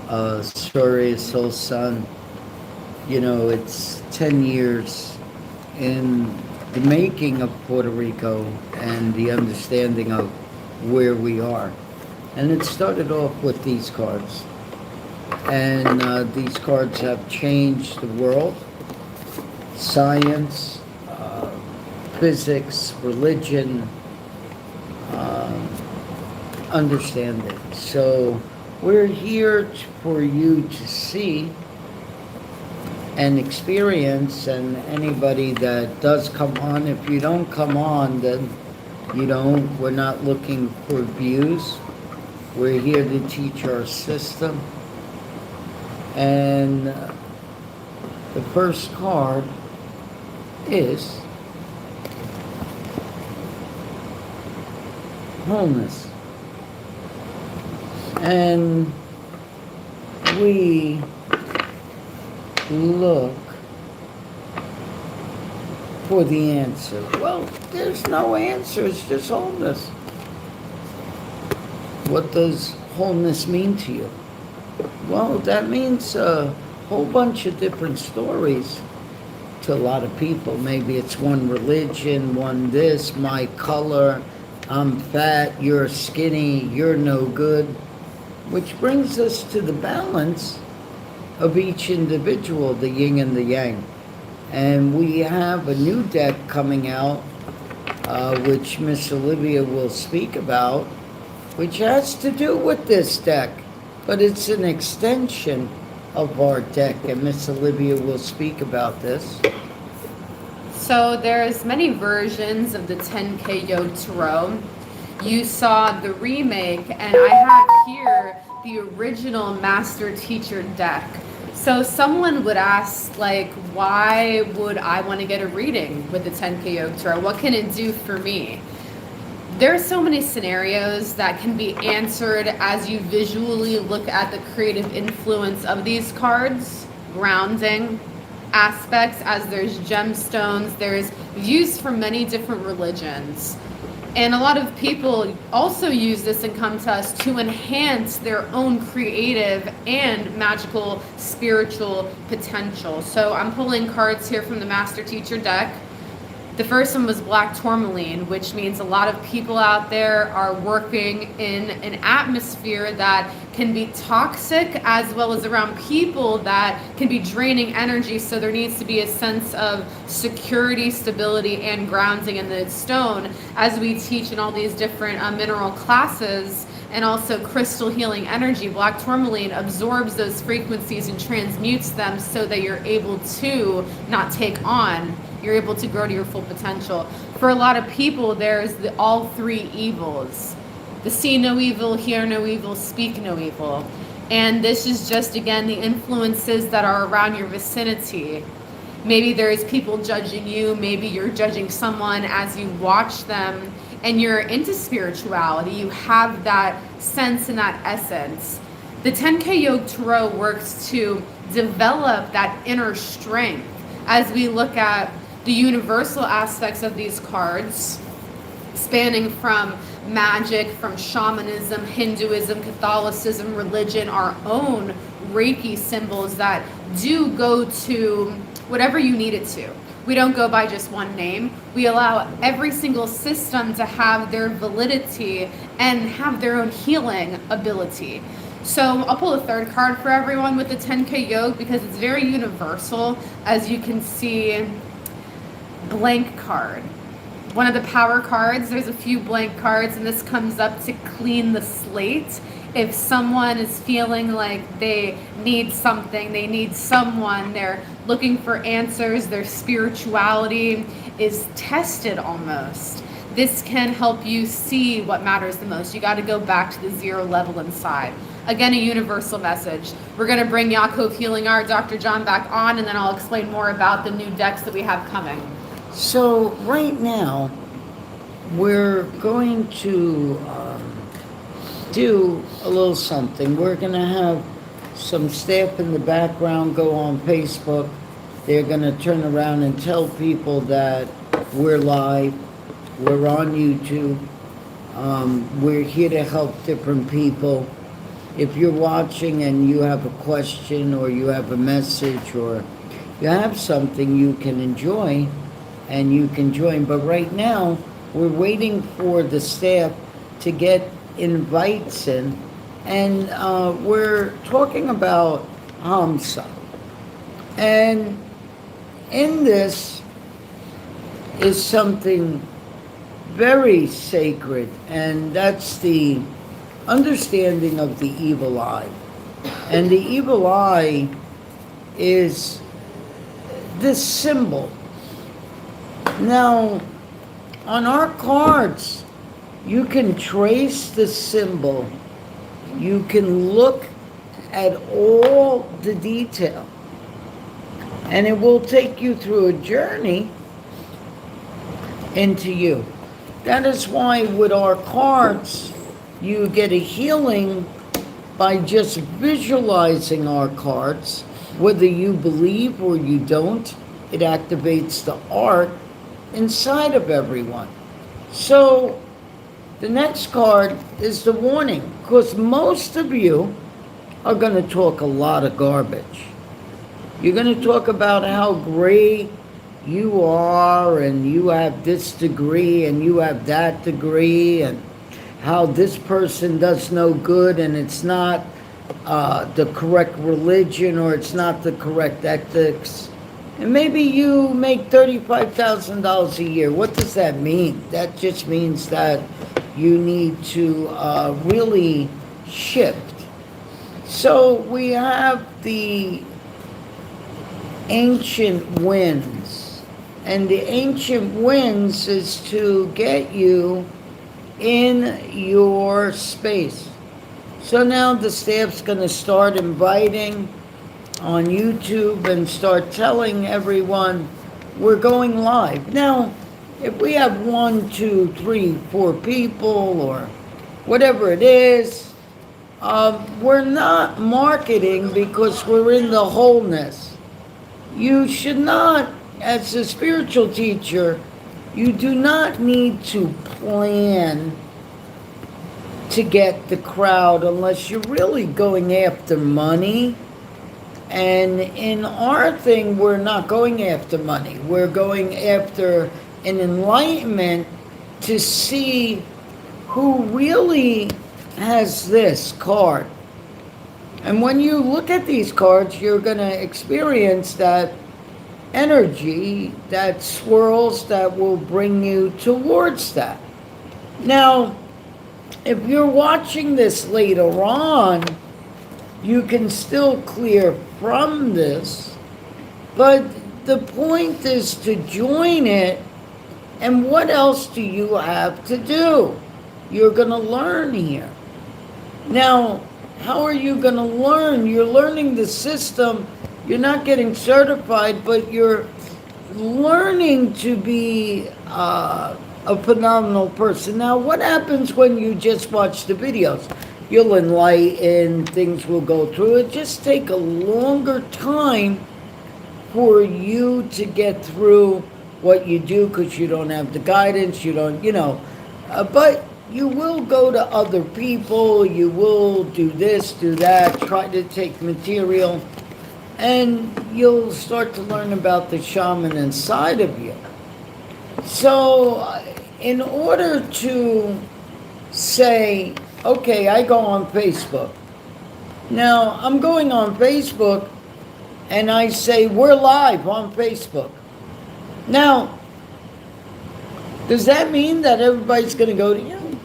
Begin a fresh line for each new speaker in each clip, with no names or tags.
suryasolsun. It's 10 years in the making of Puerto Rico and the understanding of where we are. And it started off with these cards. And these cards have changed the world, science, physics, religion, understanding. So we're here for you to see and experience, and anybody that does come on, if you don't come on, then we're not looking for views. We're here to teach our system. And the first card is wholeness. And we look for the answer. Well, there's no answer, it's just wholeness. What does wholeness mean to you? Well, that means a whole bunch of different stories to a lot of people. Maybe it's one religion, one this, my color, I'm fat, you're skinny, you're no good. Which brings us to the balance of each individual, the yin and the yang. And we have a new deck coming out, which Miss Olivia will speak about, which has to do with this deck, but it's an extension of our deck, and Miss Olivia will speak about this.
So there's many versions of the 10K Yuj Tarot. You saw the remake, and I have here the original Master Teacher deck. So someone would ask, like, why would I want to get a reading with the 10K Yuj Tarot? What can it do for me? There are so many scenarios that can be answered as you visually look at the creative influence of these cards, grounding aspects, as there's gemstones, there's views from many different religions. And a lot of people also use this and come to us to enhance their own creative and magical spiritual potential. So I'm pulling cards here from the Master Teacher deck. The first one was black tourmaline, which means a lot of people out there are working in an atmosphere that can be toxic, as well as around people that can be draining energy. So there needs to be a sense of security, stability, and grounding in the stone, as we teach in all these different mineral classes. And also crystal healing energy. Black tourmaline absorbs those frequencies and transmutes them so that you're able to not take on. You're able to grow to your full potential. For a lot of people, there's all three evils. The see no evil, hear no evil, speak no evil. And this is just, again, the influences that are around your vicinity. Maybe there's people judging you. Maybe you're judging someone as you watch them. And you're into spirituality, you have that sense and that essence. The 10K Yuj Tarot works to develop that inner strength as we look at the universal aspects of these cards, spanning from magic, from shamanism, Hinduism, Catholicism, religion, our own Reiki symbols that do go to whatever you need it to. We don't go by just one name. We allow every single system to have their validity and have their own healing ability. So I'll pull a third card for everyone with the 10K Yuj because it's very universal. As you can see, blank card. One of the power cards, there's a few blank cards, and this comes up to clean the slate. If someone is feeling like they need something, they need someone, they're looking for answers, their spirituality is tested almost. This can help you see what matters the most. You got to go back to the zero level inside. Again, a universal message. We're going to bring Yaakov Healing Art, Dr. John, back on, and then I'll explain more about the new decks that we have coming.
So right now, we're going to do a little something. We're going to have some staff in the background go on Facebook. They're going to turn around and tell people that we're live, we're on YouTube, we're here to help different people. if you're watching and you have a question or you have a message or you have something you can enjoy and you can join. But right now, we're waiting for the staff to get invites in. And we're talking about Hamsa. And in this is something very sacred, and that's the understanding of the evil eye. And the evil eye is this symbol. Now, on our cards, you can trace the symbol. You can look at all the detail. And it will take you through a journey into you. That is why with our cards, you get a healing by just visualizing our cards. Whether you believe or you don't, it activates the art inside of everyone. So the next card is the warning, because most of you are going to talk a lot of garbage. You're going to talk about how great you are, and you have this degree and you have that degree, and how this person does no good, and it's not the correct religion, or it's not the correct ethics. And maybe you make $35,000 a year. What does that mean? That just means that you need to really shift. So we have the ancient winds. And the ancient winds is to get you in your space. So now the staff's going to start inviting on YouTube and start telling everyone we're going live. Now, if we have 1, 2, 3, 4 people or whatever it is, we're not marketing because we're in the wholeness. You should not, as a spiritual teacher, you do not need to plan to get the crowd unless you're really going after money. And in our thing, we're not going after money. We're going after an enlightenment to see who really has this card. And when you look at these cards, you're going to experience that energy that swirls that will bring you towards that. Now, if you're watching this later on, you can still clear from this, but the point is to join it. And what else do you have to do? You're going to learn here. Now, how are you going to learn? You're learning the system. You're not getting certified, but you're learning to be a phenomenal person. Now, what happens when you just watch the videos? You'll enlighten, things will go through. It just take a longer time for you to get through what you do because you don't have the guidance, you don't, but you will go to other people, you will do this, do that, try to take material, and you'll start to learn about the shaman inside of you. So, in order to say, okay, I go on Facebook. Now, I'm going on Facebook, and I say, we're live on Facebook. Now, does that mean that everybody's going to go to you?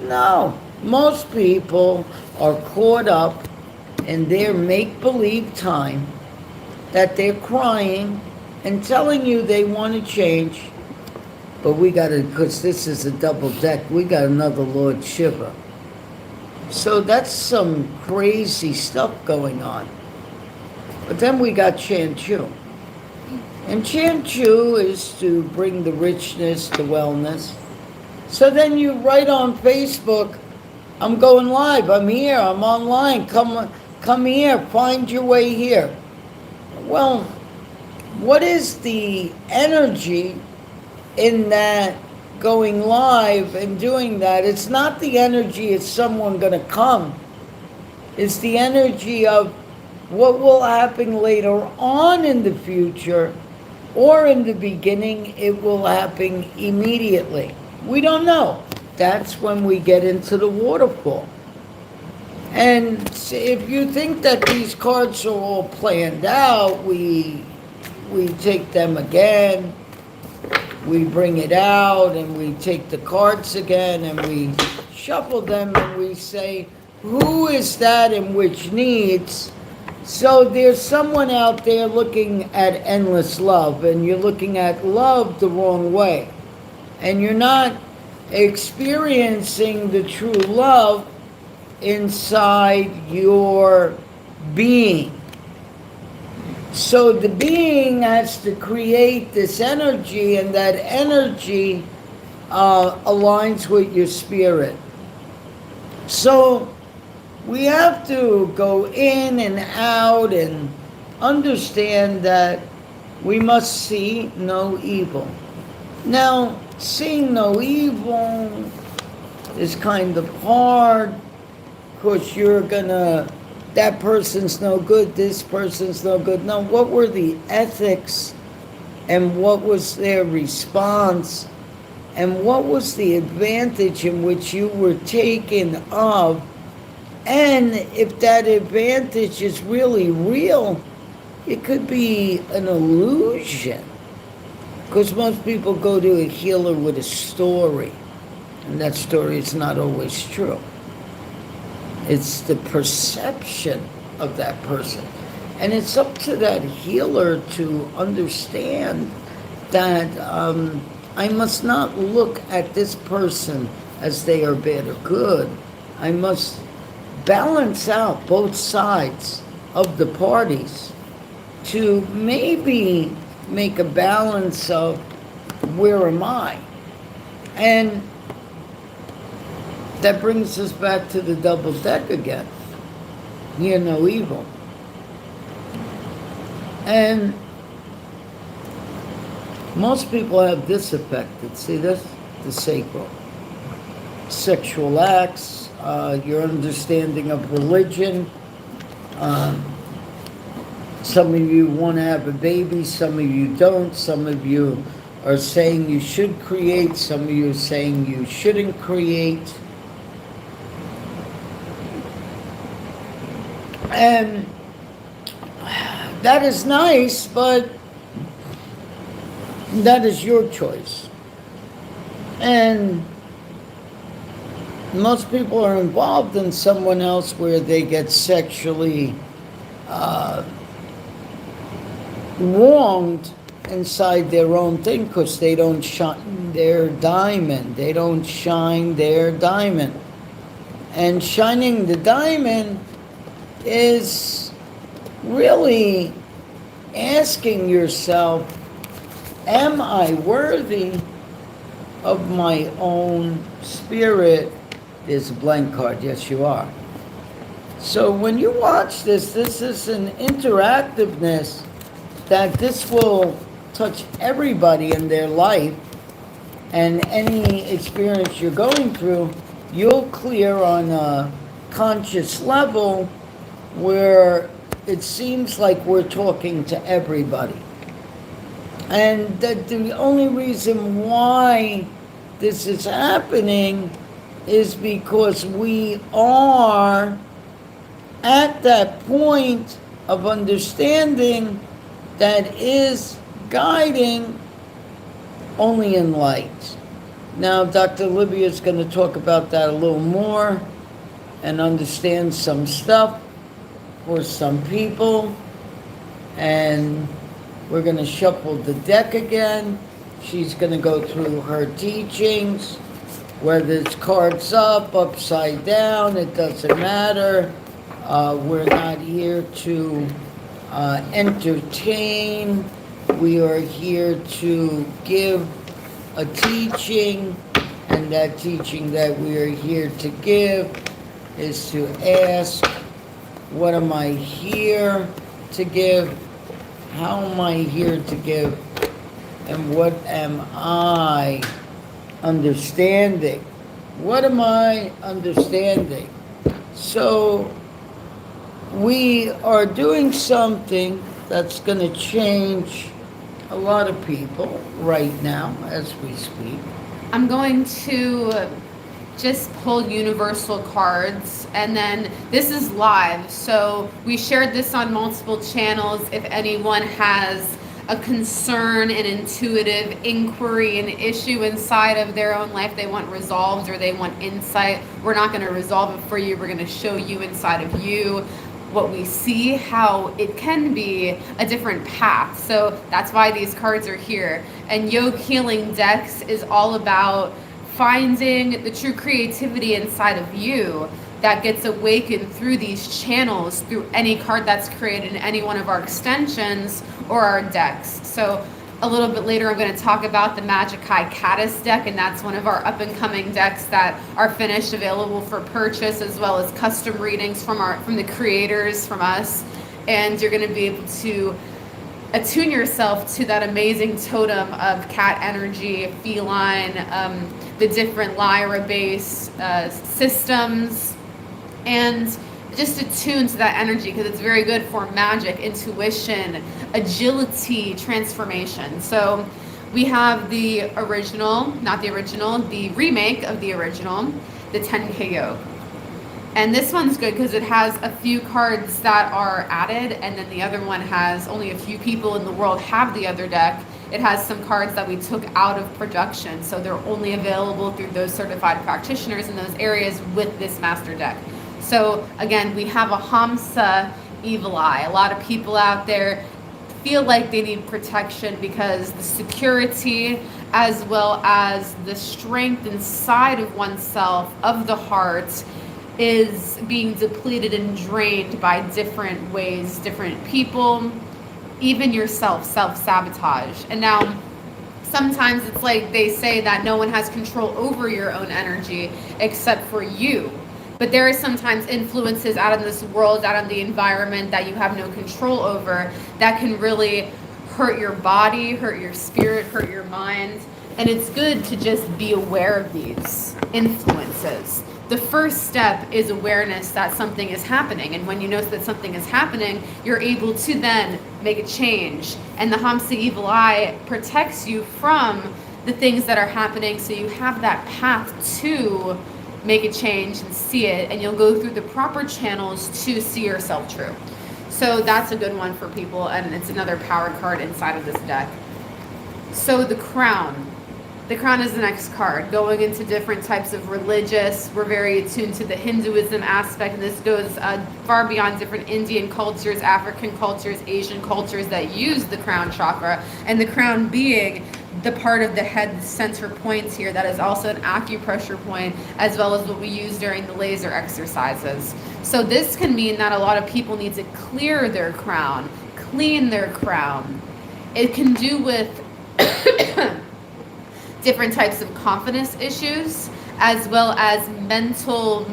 No. Most people are caught up in their make-believe time that they're crying and telling you they want to change. But we got to, because this is a double deck, we got another Lord Shiva. So that's some crazy stuff going on. But then we got Chanchu. And Chanchu is to bring the richness, the wellness. So then you write on Facebook, I'm going live, I'm here, I'm online, come here, find your way here. Well, what is the energy in that going live and doing that? It's not the energy, it's someone going to come. is the energy of what will happen later on in the future, or in the beginning, it will happen immediately. We don't know. That's when we get into the waterfall. And if you think that these cards are all planned out, we take them again, we bring it out, and we take the cards again, and we shuffle them, and we say, who is that and which needs? So there's someone out there looking at endless love, and you're looking at love the wrong way. And you're not experiencing the true love inside your being. So the being has to create this energy, and that energy aligns with your spirit. So we have to go in and out and understand that we must see no evil. Now, seeing no evil is kind of hard, because you're gonna, that person's no good, this person's no good. No, what were the ethics, and what was their response, and what was the advantage in which you were taken of? And if that advantage is really real, it could be an illusion. Because most people go to a healer with a story, and that story is not always true. It's the perception of that person. And it's up to that healer to understand that I must not look at this person as they are bad or good. I must balance out both sides of the parties to maybe make a balance of where am I? And that brings us back to the double deck again. Hear no evil. And most people have this affected. See this? The sacral. Sexual acts, your understanding of religion. Some of you want to have a baby, some of you don't. Some of you are saying you should create, some of you are saying you shouldn't create. And that is nice, but that is your choice. And most people are involved in someone else where they get sexually wronged inside their own thing, because they don't shine their diamond. They don't shine their diamond. And shining the diamond is really asking yourself, am I worthy of my own spirit? There's a blank card. Yes, you are. So when you watch this is an interactiveness that this will touch everybody in their life, and any experience you're going through, you'll clear on a conscious level where it seems like we're talking to everybody. And that the only reason why this is happening is because we are at that point of understanding that is guiding only in light. Now, Dr. Olivia is going to talk about that a little more and understand some stuff for some people. And we're going to shuffle the deck again. She's going to go through her teachings, whether it's cards up, upside down, it doesn't matter. We're not here to entertain. We are here to give a teaching, and that teaching that we are here to give is to ask, what am I here to give? How am I here to give? And what am I understanding? What am I understanding? So we are doing something that's going to change a lot of people right now as we speak.
I'm going to just pull universal cards, and then this is live, so we shared this on multiple channels. If anyone has a concern, an intuitive inquiry, an issue inside of their own life they want resolved, or they want insight, we're not going to resolve it for you. We're going to show you inside of you what we see, how it can be a different path. So that's why these cards are here. And Yoga Healing Decks is all about finding the true creativity inside of you that gets awakened through these channels, through any card that's created in any one of our extensions or our decks. So a little bit later, I'm going to talk about the Magic High Caddis deck, and that's one of our up-and-coming decks that are finished, available for purchase, as well as custom readings from the creators, from us. And you're going to be able to attune yourself to that amazing totem of cat energy, feline, the different Lyra-based systems, and just attune to that energy, because it's very good for magic, intuition, agility, transformation. So we have the original, not the original, the remake of the original, the 10K Yuj. And this one's good because it has a few cards that are added, and then the other one has only a few people in the world have the other deck. It has some cards that we took out of production, so they're only available through those certified practitioners in those areas with this master deck. So again, we have a Hamsa evil eye. A lot of people out there feel like they need protection because the security as well as the strength inside of oneself, of the heart, is being depleted and drained by different ways, different people, even yourself, self-sabotage. And now sometimes it's like they say that no one has control over your own energy except for you. But there are sometimes influences out in this world, out in the environment that you have no control over, that can really hurt your body, hurt your spirit, hurt your mind. And it's good to just be aware of these influences. The first step is awareness that something is happening. And when you notice that something is happening, you're able to then make a change. And the Hamsa evil eye protects you from the things that are happening, so you have that path to make a change and see it, and you'll go through the proper channels to see yourself true. So that's a good one for people, and it's another power card inside of this deck. So the crown. The crown is the next card, going into different types of religious. We're very attuned to the Hinduism aspect, and this goes far beyond different Indian cultures, African cultures, Asian cultures that use the crown chakra, and the crown being the part of the head, the center points here, that is also an acupressure point, as well as what we use during the laser exercises. So this can mean that a lot of people need to clear their crown, clean their crown. It can do with different types of confidence issues, as well as mental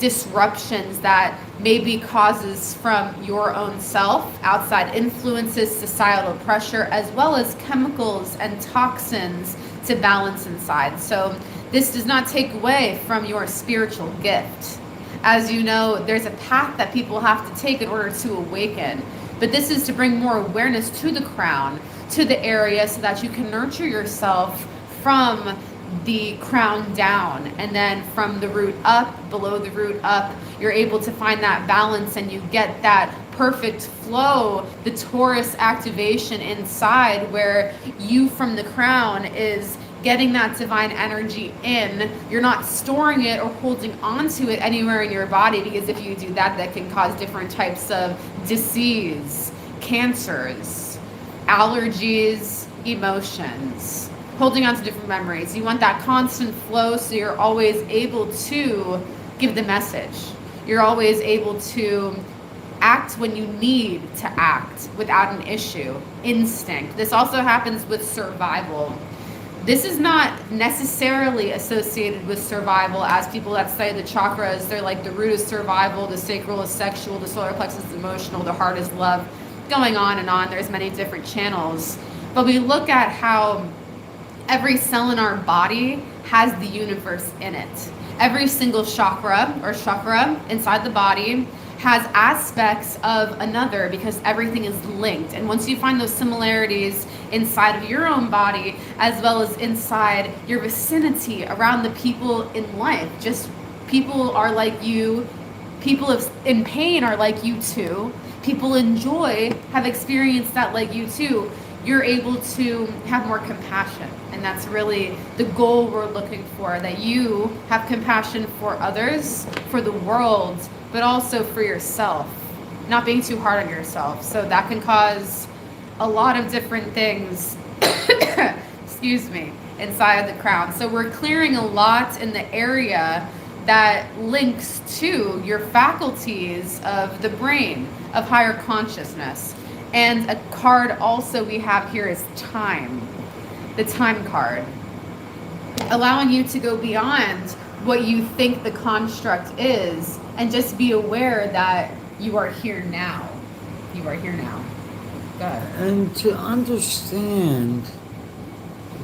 disruptions that may be causes from your own self, outside influences, societal pressure, as well as chemicals and toxins to balance inside. So this does not take away from your spiritual gift. As you know, there's a path that people have to take in order to awaken. But this is to bring more awareness to the crown, to the area, so that you can nurture yourself from the crown down, and then from the root up, below the root up, you're able to find that balance, and you get that perfect flow, the Taurus activation inside, where you from the crown is getting that divine energy in. You're not storing it or holding on to it anywhere in your body, because if you do that, that can cause different types of disease, cancers, allergies, emotions, holding on to different memories. You want that constant flow, so you're always able to give the message. You're always able to act when you need to act without an issue. Instinct. This also happens with survival. This is not necessarily associated with survival, as people that study the chakras, they're like the root is survival, the sacral is sexual, the solar plexus is emotional, the heart is love, going on and on. There's many different channels. But we look at how every cell in our body has the universe in it. Every single chakra inside the body has aspects of another because everything is linked. And once you find those similarities inside of your own body, as well as inside your vicinity around the people in life, just people are like you, people in pain are like you too, people in joy have experienced that like you too, you're able to have more compassion. And that's really the goal we're looking for, that you have compassion for others, for the world, but also for yourself, not being too hard on yourself. So that can cause a lot of different things, excuse me, inside the crown. So we're clearing a lot in the area that links to your faculties of the brain, of higher consciousness. And a card also we have here is time, the time card, allowing you to go beyond what you think the construct is and just be aware that you are here now. You are here now. Go ahead.
And to understand,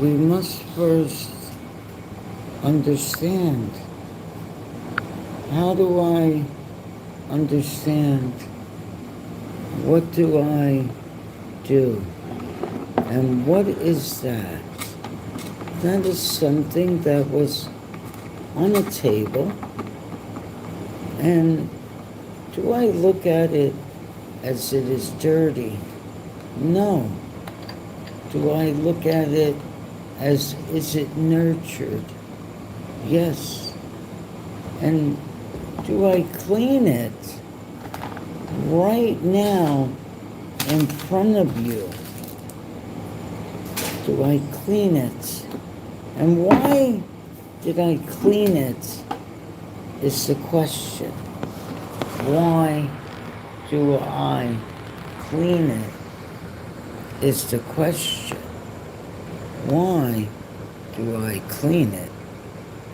we must first understand. How do I understand? What do I do? And what is that? That is something that was on a table. And do I look at it as it is dirty? No. Do I look at it as, is it nurtured? Yes. And do I clean it right now in front of you? Do I clean it? And why did I clean it is the question. Why do I clean it is the question. Why do I clean it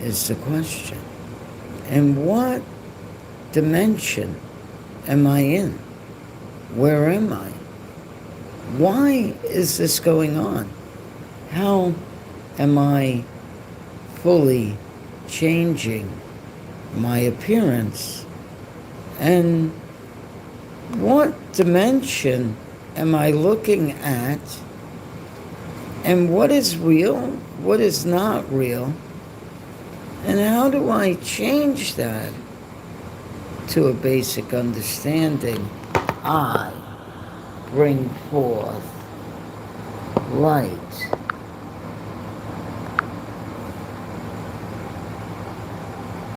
is the question. And what dimension am I in? Where am I? Why is this going on? How am I fully changing my appearance? And what dimension am I looking at? And what is real? What is not real? And how do I change that to a basic understanding? I bring forth light.